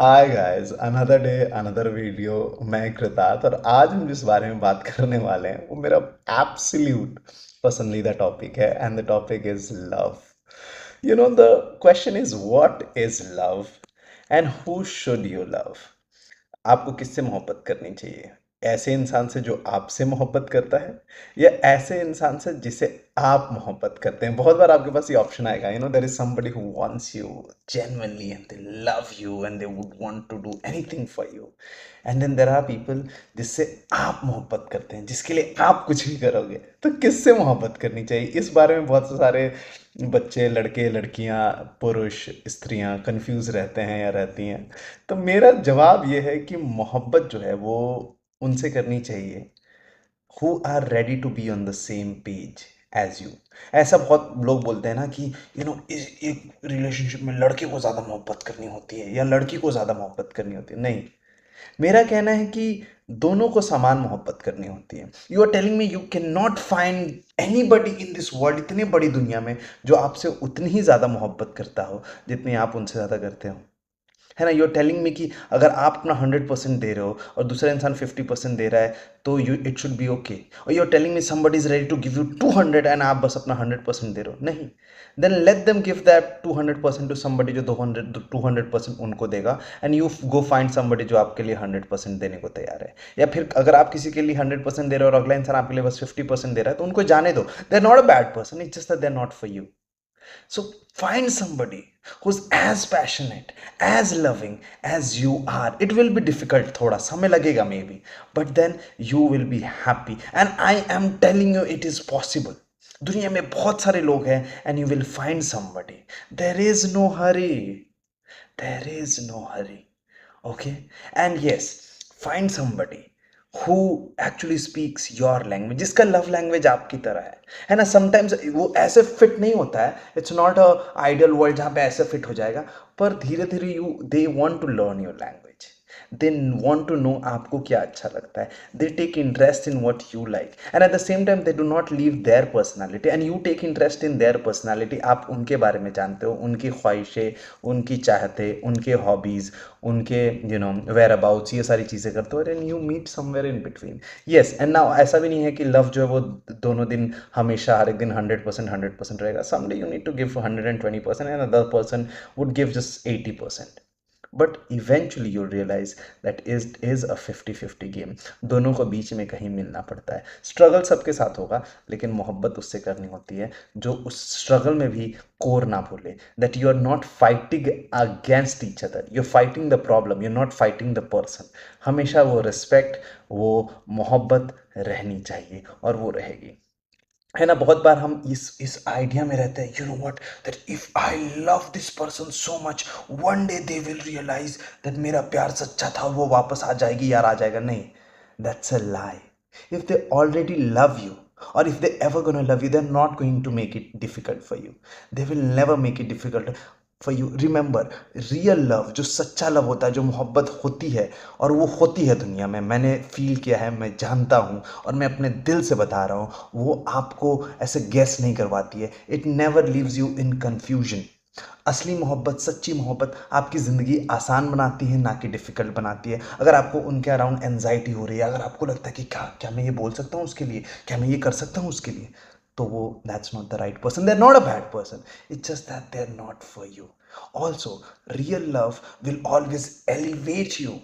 Hi guys, another day another video. मैं कृतार्थ और आज हम जिस बारे में बात करने वाले हैं वो मेरा एब्सोल्यूट पसंदीदा टॉपिक है and the topic is love. The question is what is love and who should you love. आपको किससे मोहब्बत करनी चाहिए? ऐसे इंसान से जो आपसे मोहब्बत करता है या ऐसे इंसान से जिसे आप मोहब्बत करते हैं? बहुत बार आपके पास ये ऑप्शन आएगा, there is somebody who wants you genuinely and they love you and they would want to do anything for you, and then there are people जिससे आप मोहब्बत करते हैं, जिसके लिए आप कुछ भी करोगे। तो किससे मोहब्बत करनी चाहिए, इस बारे में बहुत सारे बच्चे, लड़के, लड़कियां, पुरुष, स्त्रियां कंफ्यूज रहते हैं या रहती हैं। तो मेरा जवाब ये है कि मोहब्बत जो है वो उनसे करनी चाहिए who are ready to be on the same page as you. ऐसा बहुत लोग बोलते हैं ना कि इस एक रिलेशनशिप में लड़के को ज़्यादा मोहब्बत करनी होती है या लड़की को ज़्यादा मोहब्बत करनी होती है। नहीं, मेरा कहना है कि दोनों को समान मोहब्बत करनी होती है। You are telling me you can not find anybody in this world, इतनी बड़ी दुनिया में, जो आपसे उतनी ही ज़्यादा मोहब्बत करता हो जितनी आप उनसे ज़्यादा करते हो, है ना? यू आर टेलिंग मी कि अगर आप अपना 100% दे रहे हो और दूसरा इंसान 50% दे रहा है तो you it should be okay. और you are telling me somebody is ready to give you 200 and आप बस अपना 100% दे रहे हो। नहीं, then let them give that 200% to somebody जो 200% उनको देगा, and you go find somebody जो आपके लिए 100% देने को तैयार है। या फिर अगर आप किसी के लिए 100% दे रहे हो और अगला इंसान आपके लिए बस 50% दे रहा है तो उनको जाने दो। They are not a bad person, it's just that they are not for you. So find somebody who's as passionate, as loving as you are. It will be difficult, थोड़ा समय लगेगा maybe, but then you will be happy. And I am telling you, it is possible. दुनिया में बहुत सारे लोग हैं and you will find somebody. There is no hurry. There is no hurry. Okay? And yes, find somebody who actually speaks your language, जिसका love language आपकी तरह है ना? समटाइम्स वो ऐसे फिट नहीं होता है, it's not a ideal world जहाँ पे ऐसे फिट हो जाएगा, पर धीरे धीरे you they want to learn your language, they want to know आपको क्या अच्छा लगता है, they take interest in what you like, and at the same time they do not leave their personality and you take interest in their personality. आप उनके बारे में जानते हो, उनकी ख्वाहिशें, उनकी चाहते, उनके हॉबीज़, उनके वेयर अबाउट्स, ये सारी चीज़ें करते हो, and you meet somewhere in between. Yes, and now ऐसा भी नहीं है कि लव जो है वो दोनों दिन हमेशा हर एक दिन 100% रहेगा। Someday you need to give 120% and other person would give just 80%, but eventually you'll realise that is a 50-50 game. दोनों को बीच में कहीं मिलना पड़ता है। स्ट्रगल सबके साथ होगा, लेकिन मोहब्बत उससे करनी होती है जो उस स्ट्रगल में भी कोर ना भूले, that you are not fighting against each other, you are fighting the problem, you are not fighting the person. हमेशा वो रिस्पेक्ट, वो मोहब्बत रहनी चाहिए और वो रहेगी, है ना? बहुत बार हम इस आइडिया में रहते हैं, you know what, that if I love this person so much, one day they will realize that मेरा प्यार सच्चा था, वो वापस आ जाएगी यार, आ जाएगा। नहीं, that's a lie. If they already love you, or if they ever gonna love you, they're not going to make it difficult for you. They will never make it difficult for you. Remember, real love, जो सच्चा love होता है, जो मोहब्बत होती है, और वो होती है दुनिया में, मैंने फील किया है, मैं जानता हूँ और मैं अपने दिल से बता रहा हूँ, वो आपको ऐसे गैस नहीं करवाती है। It never leaves you in confusion. असली मोहब्बत, सच्ची मोहब्बत आपकी ज़िंदगी आसान बनाती है, ना कि डिफ़िकल्ट बनाती है। अगर आपको उनके अराउंड एनजाइटी हो रही है, अगर आपको लगता है कि क्या क्या मैं ये बोल सकता हूँ उसके लिए, क्या मैं ये कर सकता हूँ उसके लिए, तो वो that's not the right person, they are not a bad person, it's just that they are not for you. Also, real love will always elevate you,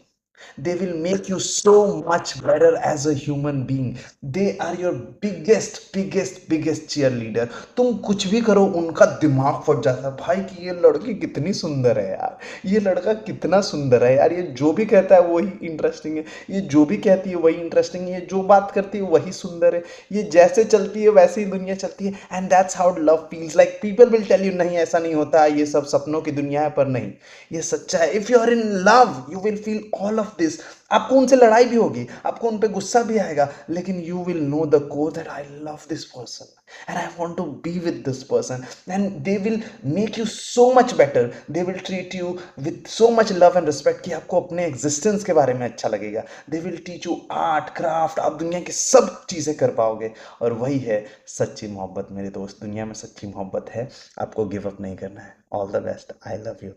they will make you so much better as a human being. They are your biggest cheerleader. तुम कुछ भी करो उनका दिमाग फट जाता है भाई कि ये लड़की कितनी सुंदर है यार, ये लड़का कितना सुंदर है यार, ये जो भी कहता है वही इंटरेस्टिंग है, ये जो भी कहती है वही इंटरेस्टिंग है, ये जो बात करती है वही सुंदर है, ये जैसे चलती है वैसे ही दुनिया चलती है। And that's how love feels like. People will tell you नहीं ऐसा नहीं होता, ये सब सपनों की दुनिया है, पर नहीं, ये सच्चा है। If you are in love you will feel all of this. आपको उनसे लड़ाई भी होगी, आपको उन पे गुस्सा भी आएगा, लेकिन you will know the core that I love this person and I want to be with this person, and they will make you so much better, they will treat you with so much love and respect कि आपको अपने existence के बारे में अच्छा लगेगा। They will teach you art, craft, आप दुनिया की सब चीज़ें कर पाओगे, और वही है सच्ची मोहब्बत मेरे दोस्त। दुनिया में सच्ची मोहब्बत है, आपको गिव अप नहीं करना है। All the best, I love you.